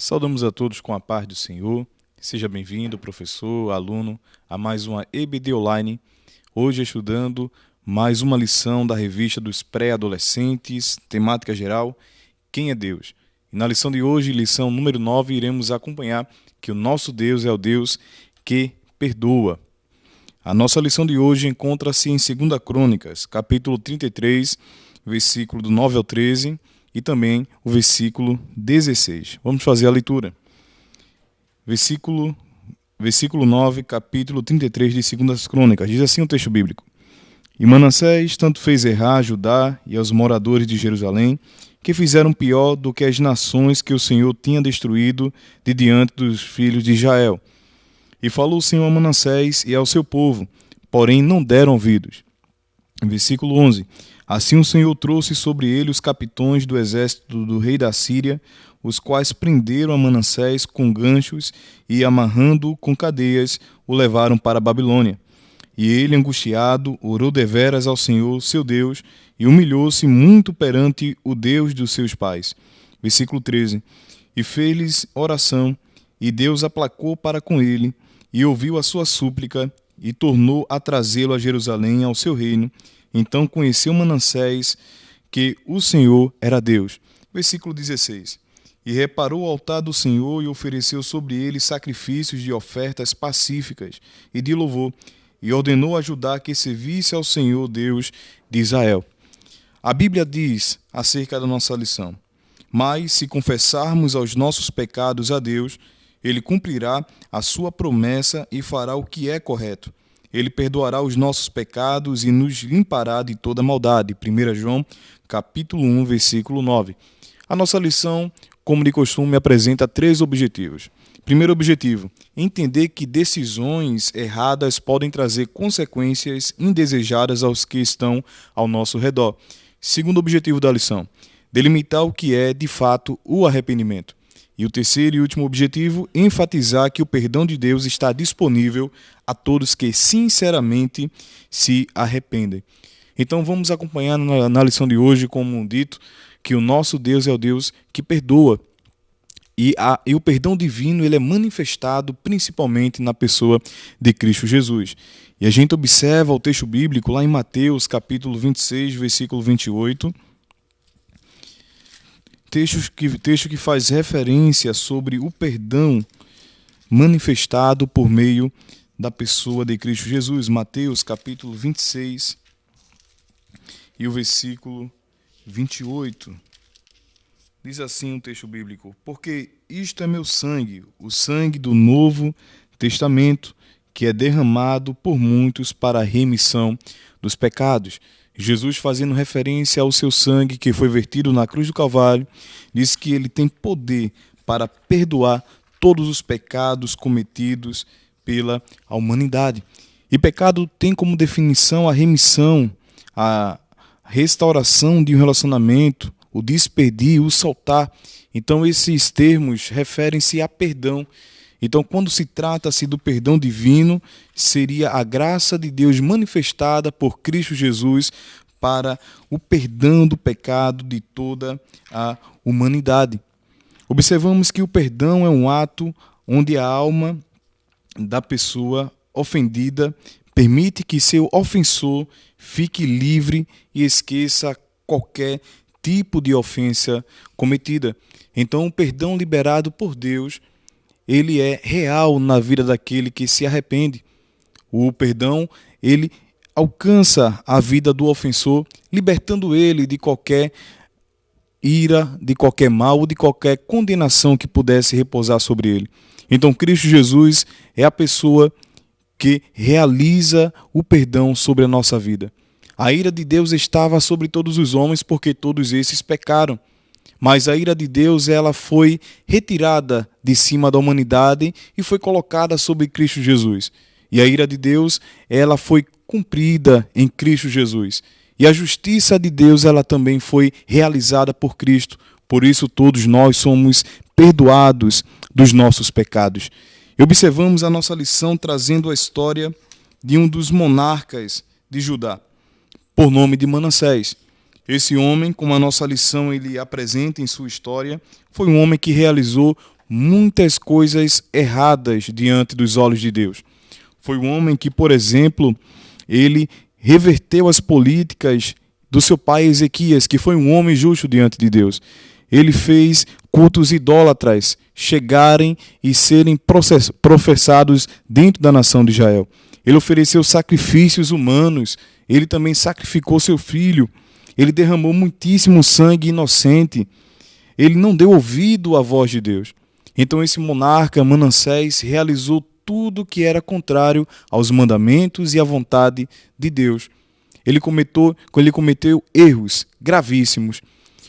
Saudamos a todos com a paz do Senhor. Seja bem-vindo, professor, aluno, a mais uma EBD Online. Hoje estudando mais uma lição da revista dos pré-adolescentes, temática geral, Quem é Deus? E na lição de hoje, lição número 9, iremos acompanhar que o nosso Deus é o Deus que perdoa. A nossa lição de hoje encontra-se em 2 Crônicas, capítulo 33, versículo do 9 ao 13, e também o versículo 16. Vamos fazer a leitura. Versículo 9, capítulo 33 de 2 Crônicas. Diz assim o texto bíblico. E Manassés tanto fez errar a Judá e aos moradores de Jerusalém, que fizeram pior do que as nações que o Senhor tinha destruído de diante dos filhos de Israel. E falou o Senhor a Manassés e ao seu povo, porém não deram ouvidos. Versículo 11. Assim o Senhor trouxe sobre ele os capitões do exército do rei da Síria, os quais prenderam a Manassés com ganchos e, amarrando-o com cadeias, o levaram para a Babilônia. E ele, angustiado, orou deveras ao Senhor, seu Deus, e humilhou-se muito perante o Deus dos seus pais. Versículo 13. E fez-lhes oração, e Deus aplacou para com ele, e ouviu a sua súplica, e tornou a trazê-lo a Jerusalém, ao seu reino. Então conheceu Manassés que o Senhor era Deus. Versículo 16. E reparou o altar do Senhor e ofereceu sobre ele sacrifícios de ofertas pacíficas e de louvor, e ordenou a Judá que servisse ao Senhor Deus de Israel. A Bíblia diz acerca da nossa lição: mas se confessarmos aos nossos pecados a Deus, Ele cumprirá a sua promessa e fará o que é correto. Ele perdoará os nossos pecados e nos limpará de toda maldade. 1 João, capítulo 1, versículo 9. A nossa lição, como de costume, apresenta 3 objetivos. Primeiro objetivo, entender que decisões erradas podem trazer consequências indesejadas aos que estão ao nosso redor. Segundo objetivo da lição, delimitar o que é, de fato, o arrependimento. E o terceiro e último objetivo, enfatizar que o perdão de Deus está disponível a todos que sinceramente se arrependem. Então vamos acompanhar na lição de hoje, como dito, que o nosso Deus é o Deus que perdoa. E o perdão divino ele é manifestado principalmente na pessoa de Cristo Jesus. E a gente observa o texto bíblico lá em Mateus, capítulo 26, versículo 28, texto que faz referência sobre o perdão manifestado por meio da pessoa de Cristo Jesus. Mateus, capítulo 26 e o versículo 28. Diz assim o texto bíblico: porque isto é meu sangue, o sangue do Novo Testamento, que é derramado por muitos para a remissão dos pecados. Jesus, fazendo referência ao seu sangue que foi vertido na cruz do Calvário, diz que ele tem poder para perdoar todos os pecados cometidos pela humanidade. E pecado tem como definição a remissão, a restauração de um relacionamento, o despedir, o soltar. Então esses termos referem-se a perdão. Então, quando se trata-se do perdão divino, seria a graça de Deus manifestada por Cristo Jesus para o perdão do pecado de toda a humanidade. Observamos que o perdão é um ato onde a alma da pessoa ofendida permite que seu ofensor fique livre e esqueça qualquer tipo de ofensa cometida. Então, o perdão liberado por Deus ele é real na vida daquele que se arrepende. O perdão, ele alcança a vida do ofensor, libertando ele de qualquer ira, de qualquer mal, de qualquer condenação que pudesse repousar sobre ele. Então, Cristo Jesus é a pessoa que realiza o perdão sobre a nossa vida. A ira de Deus estava sobre todos os homens porque todos esses pecaram. Mas a ira de Deus ela foi retirada de cima da humanidade e foi colocada sobre Cristo Jesus. E a ira de Deus ela foi cumprida em Cristo Jesus. E a justiça de Deus ela também foi realizada por Cristo. Por isso todos nós somos perdoados dos nossos pecados. E observamos a nossa lição trazendo a história de um dos monarcas de Judá, por nome de Manassés. Esse homem, como a nossa lição ele apresenta em sua história, foi um homem que realizou muitas coisas erradas diante dos olhos de Deus. Foi um homem que, por exemplo, ele reverteu as políticas do seu pai Ezequias, que foi um homem justo diante de Deus. Ele fez cultos idólatras chegarem e serem professados dentro da nação de Israel. Ele ofereceu sacrifícios humanos, ele também sacrificou seu filho, ele derramou muitíssimo sangue inocente, ele não deu ouvido à voz de Deus. Então esse monarca Manassés realizou tudo que era contrário aos mandamentos e à vontade de Deus. Ele cometeu erros gravíssimos.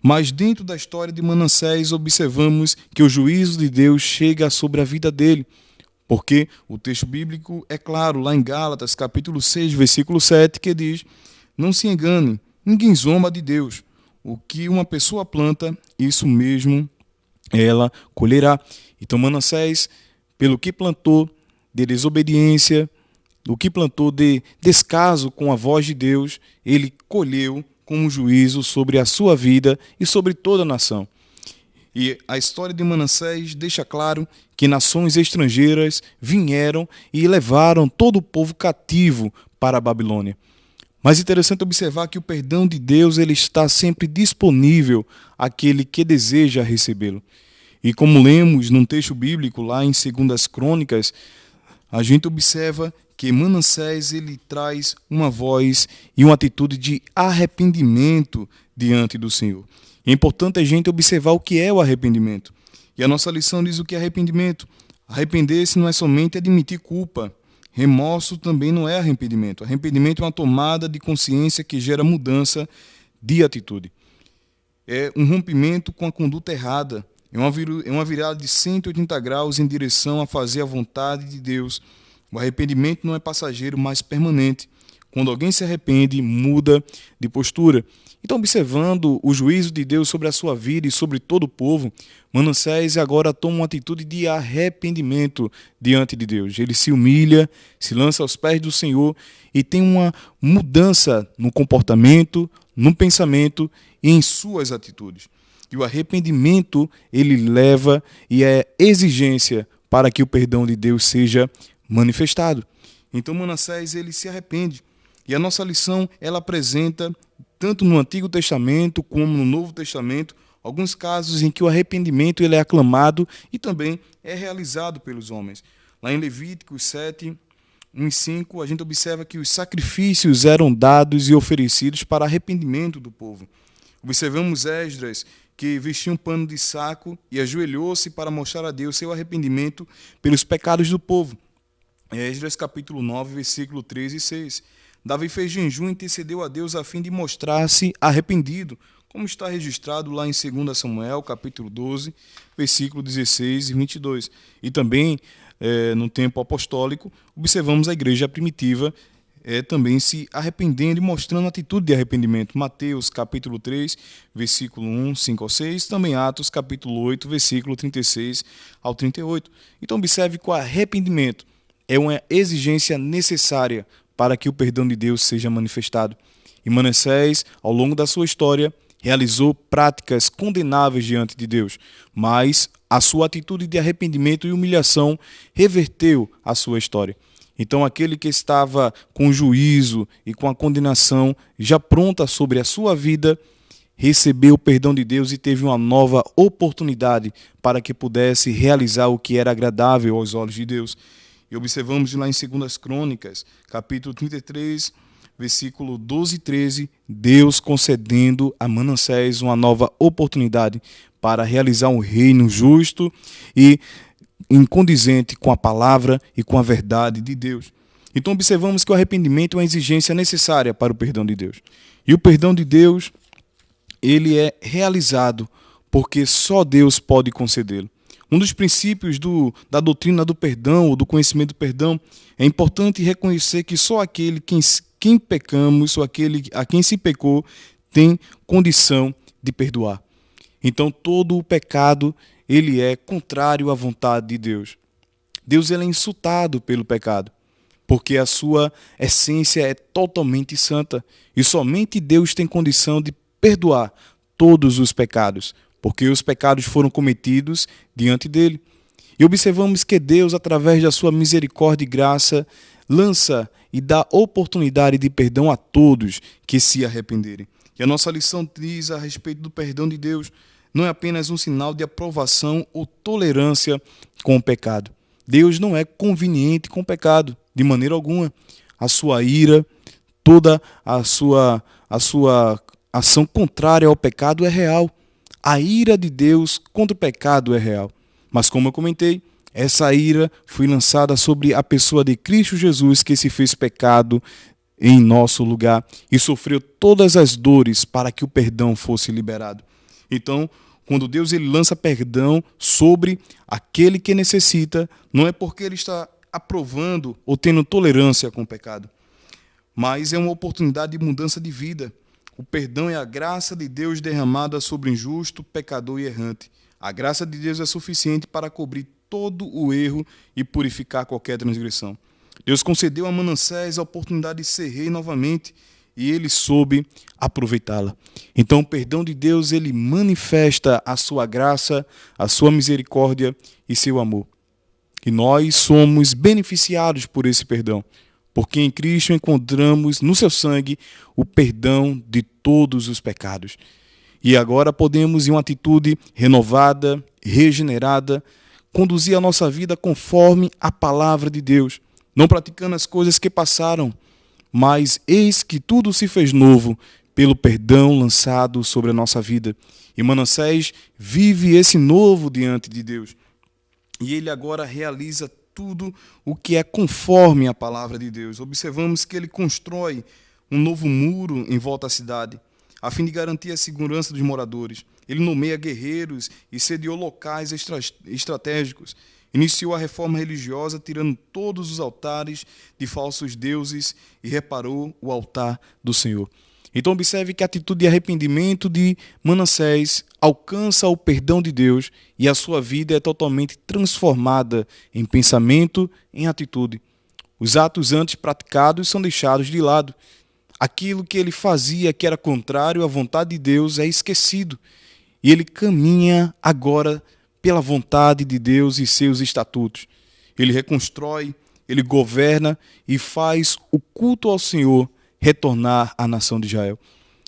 Mas dentro da história de Manassés observamos que o juízo de Deus chega sobre a vida dele. Porque o texto bíblico é claro, lá em Gálatas, capítulo 6, versículo 7, que diz: não se engane, ninguém zomba de Deus. O que uma pessoa planta, isso mesmo ela colherá. Então Manassés, pelo que plantou de desobediência, do que plantou de descaso com a voz de Deus, ele colheu com um juízo sobre a sua vida e sobre toda a nação. E a história de Manassés deixa claro que nações estrangeiras vieram e levaram todo o povo cativo para a Babilônia. Mas é interessante observar que o perdão de Deus ele está sempre disponível àquele que deseja recebê-lo. E como lemos num texto bíblico lá em 2 Crônicas, a gente observa que Manassés ele traz uma voz e uma atitude de arrependimento diante do Senhor. É importante a gente observar o que é o arrependimento. E a nossa lição diz o que é arrependimento. Arrepender-se não é somente admitir culpa. Remorso também não é arrependimento. Arrependimento é uma tomada de consciência que gera mudança de atitude. É um rompimento com a conduta errada. É uma virada de 180 graus em direção a fazer a vontade de Deus. O arrependimento não é passageiro, mas permanente. Quando alguém se arrepende, muda de postura. Então, observando o juízo de Deus sobre a sua vida e sobre todo o povo, Manassés agora toma uma atitude de arrependimento diante de Deus. Ele se humilha, se lança aos pés do Senhor e tem uma mudança no comportamento, no pensamento e em suas atitudes. E o arrependimento, ele leva e é exigência para que o perdão de Deus seja manifestado. Então Manassés, ele se arrepende. E a nossa lição, ela apresenta, tanto no Antigo Testamento como no Novo Testamento, alguns casos em que o arrependimento ele é aclamado e também é realizado pelos homens. Lá em Levíticos 7, 1 e 5, a gente observa que os sacrifícios eram dados e oferecidos para arrependimento do povo. Observamos Esdras, que vestia um pano de saco e ajoelhou-se para mostrar a Deus seu arrependimento pelos pecados do povo. Esdras capítulo 9, versículo 3 e 6. Davi fez jejum e intercedeu a Deus a fim de mostrar-se arrependido, como está registrado lá em 2 Samuel, capítulo 12, versículo 16 e 22. E também, no tempo apostólico, observamos a igreja primitiva também se arrependendo e mostrando atitude de arrependimento. Mateus, capítulo 3, versículo 1, 5 ao 6. Também Atos, capítulo 8, versículo 36 ao 38. Então, observe que o arrependimento é uma exigência necessária para que o perdão de Deus seja manifestado. E Manassés, ao longo da sua história, realizou práticas condenáveis diante de Deus, mas a sua atitude de arrependimento e humilhação reverteu a sua história. Então, aquele que estava com juízo e com a condenação já pronta sobre a sua vida, recebeu o perdão de Deus e teve uma nova oportunidade para que pudesse realizar o que era agradável aos olhos de Deus. E observamos lá em 2 Crônicas, capítulo 33, versículo 12 e 13, Deus concedendo a Manassés uma nova oportunidade para realizar um reino justo e incondizente com a palavra e com a verdade de Deus. Então observamos que o arrependimento é uma exigência necessária para o perdão de Deus. E o perdão de Deus, ele é realizado porque só Deus pode concedê-lo. Um dos princípios da doutrina do perdão, ou do conhecimento do perdão, é importante reconhecer que só aquele quem pecamos, ou aquele a quem se pecou, tem condição de perdoar. Então todo o pecado, ele é contrário à vontade de Deus. Deus ele é insultado pelo pecado, porque a sua essência é totalmente santa, e somente Deus tem condição de perdoar todos os pecados, porque os pecados foram cometidos diante dele. E observamos que Deus, através da sua misericórdia e graça, lança e dá oportunidade de perdão a todos que se arrependerem. E a nossa lição diz a respeito do perdão de Deus, não é apenas um sinal de aprovação ou tolerância com o pecado. Deus não é conveniente com o pecado, de maneira alguma. A sua ira, toda a sua ação contrária ao pecado é real. A ira de Deus contra o pecado é real. Mas como eu comentei, essa ira foi lançada sobre a pessoa de Cristo Jesus, que se fez pecado em nosso lugar e sofreu todas as dores para que o perdão fosse liberado. Então, quando Deus ele lança perdão sobre aquele que necessita, não é porque ele está aprovando ou tendo tolerância com o pecado, mas é uma oportunidade de mudança de vida. O perdão é a graça de Deus derramada sobre o injusto, pecador e errante. A graça de Deus é suficiente para cobrir todo o erro e purificar qualquer transgressão. Deus concedeu a Manassés a oportunidade de ser rei novamente e ele soube aproveitá-la. Então, o perdão de Deus ele manifesta a sua graça, a sua misericórdia e seu amor. E nós somos beneficiados por esse perdão, porque em Cristo encontramos no seu sangue o perdão de todos os pecados. E agora podemos, em uma atitude renovada, regenerada, conduzir a nossa vida conforme a palavra de Deus, não praticando as coisas que passaram, mas eis que tudo se fez novo pelo perdão lançado sobre a nossa vida. E Manassés vive esse novo diante de Deus. E ele agora realiza tudo o que é conforme a palavra de Deus. Observamos que ele constrói um novo muro em volta à cidade, a fim de garantir a segurança dos moradores. Ele nomeia guerreiros e sediou locais estratégicos. Iniciou a reforma religiosa, tirando todos os altares de falsos deuses e reparou o altar do Senhor. Então observe que a atitude de arrependimento de Manassés alcança o perdão de Deus e a sua vida é totalmente transformada em pensamento, em atitude. Os atos antes praticados são deixados de lado. Aquilo que ele fazia que era contrário à vontade de Deus é esquecido. E ele caminha agora pela vontade de Deus e seus estatutos. Ele reconstrói, ele governa e faz o culto ao Senhor retornar à nação de Israel.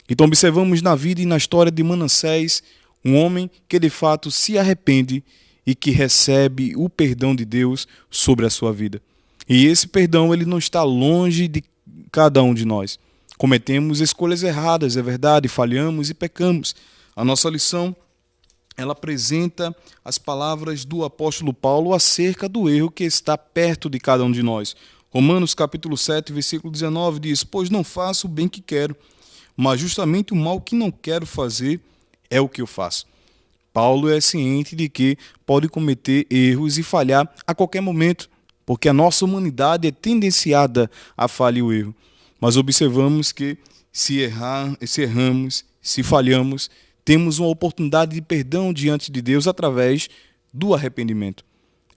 Então observamos na vida e na história de Manassés um homem que de fato se arrepende e que recebe o perdão de Deus sobre a sua vida. E esse perdão ele não está longe de cada um de nós. Cometemos escolhas erradas, é verdade, falhamos e pecamos. A nossa lição ela apresenta as palavras do apóstolo Paulo acerca do erro que está perto de cada um de nós. Romanos capítulo 7, versículo 19 diz: pois não faço o bem que quero, mas justamente o mal que não quero fazer é o que eu faço. Paulo é ciente de que pode cometer erros e falhar a qualquer momento, porque a nossa humanidade é tendenciada a falhar o erro. Mas observamos que se erramos, se falhamos, temos uma oportunidade de perdão diante de Deus através do arrependimento.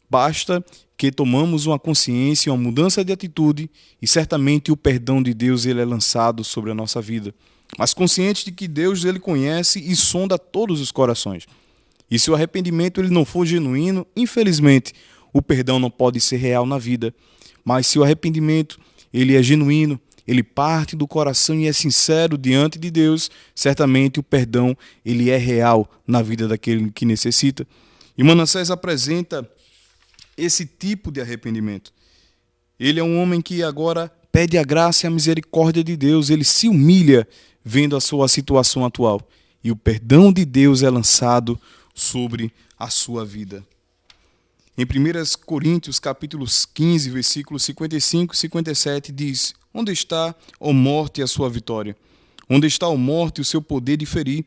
Basta que tomamos uma consciência, uma mudança de atitude e certamente o perdão de Deus ele é lançado sobre a nossa vida. Mas consciente de que Deus ele conhece e sonda todos os corações. E se o arrependimento ele não for genuíno, infelizmente, o perdão não pode ser real na vida. Mas se o arrependimento ele é genuíno, ele parte do coração e é sincero diante de Deus, certamente o perdão ele é real na vida daquele que necessita. E Manassés apresenta esse tipo de arrependimento. Ele é um homem que agora pede a graça e a misericórdia de Deus, ele se humilha vendo a sua situação atual. E o perdão de Deus é lançado sobre a sua vida. Em 1 Coríntios capítulo 15, versículos 55 e 57 diz: onde está, ó morte, a sua vitória? Onde está, ó morte, o seu poder de ferir?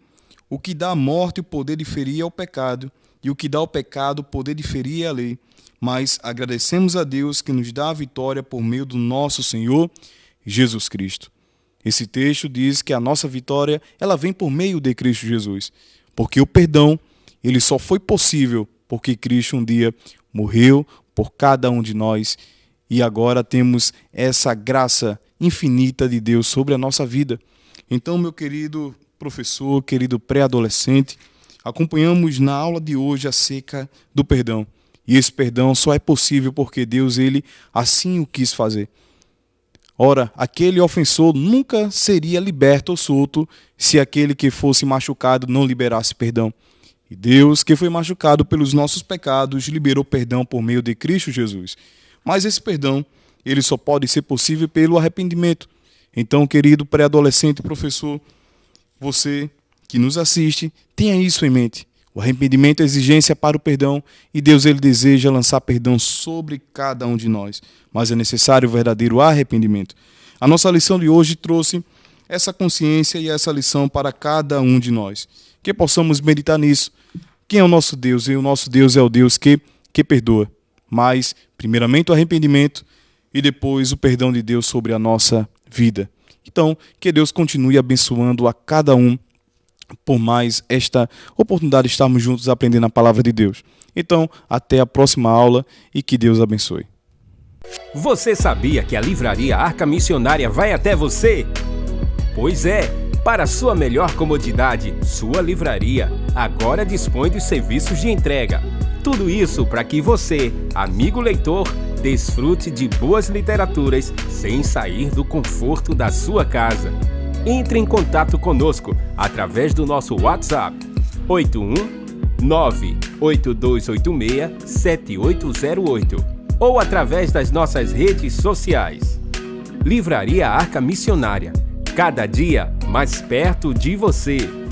O que dá à morte o poder de ferir é o pecado, e o que dá ao pecado o poder de ferir é a lei. Mas agradecemos a Deus que nos dá a vitória por meio do nosso Senhor Jesus Cristo. Esse texto diz que a nossa vitória ela vem por meio de Cristo Jesus, porque o perdão ele só foi possível porque Cristo um dia morreu por cada um de nós e agora temos essa graça infinita de Deus sobre a nossa vida. Então, meu querido professor, querido pré-adolescente, acompanhamos na aula de hoje acerca do perdão. E esse perdão só é possível porque Deus, ele assim o quis fazer. Ora, aquele ofensor nunca seria liberto ou solto se aquele que fosse machucado não liberasse perdão. E Deus, que foi machucado pelos nossos pecados, liberou perdão por meio de Cristo Jesus. Mas esse perdão, ele só pode ser possível pelo arrependimento. Então, querido pré-adolescente professor, você que nos assiste, tenha isso em mente. O arrependimento é exigência para o perdão e Deus, ele deseja lançar perdão sobre cada um de nós. Mas é necessário o verdadeiro arrependimento. A nossa lição de hoje trouxe essa consciência e essa lição para cada um de nós. Que possamos meditar nisso. Quem é o nosso Deus? E o nosso Deus é o Deus que perdoa. Mas, primeiramente, o arrependimento e depois o perdão de Deus sobre a nossa vida. Então, que Deus continue abençoando a cada um por mais esta oportunidade de estarmos juntos aprendendo a palavra de Deus. Então, até a próxima aula e que Deus abençoe. Você sabia que a Livraria Arca Missionária vai até você? Pois é, para sua melhor comodidade, sua livraria agora dispõe dos serviços de entrega. Tudo isso para que você, amigo leitor, desfrute de boas literaturas sem sair do conforto da sua casa. Entre em contato conosco através do nosso WhatsApp 81982867808 ou através das nossas redes sociais. Livraria Arca Missionária, cada dia mais perto de você.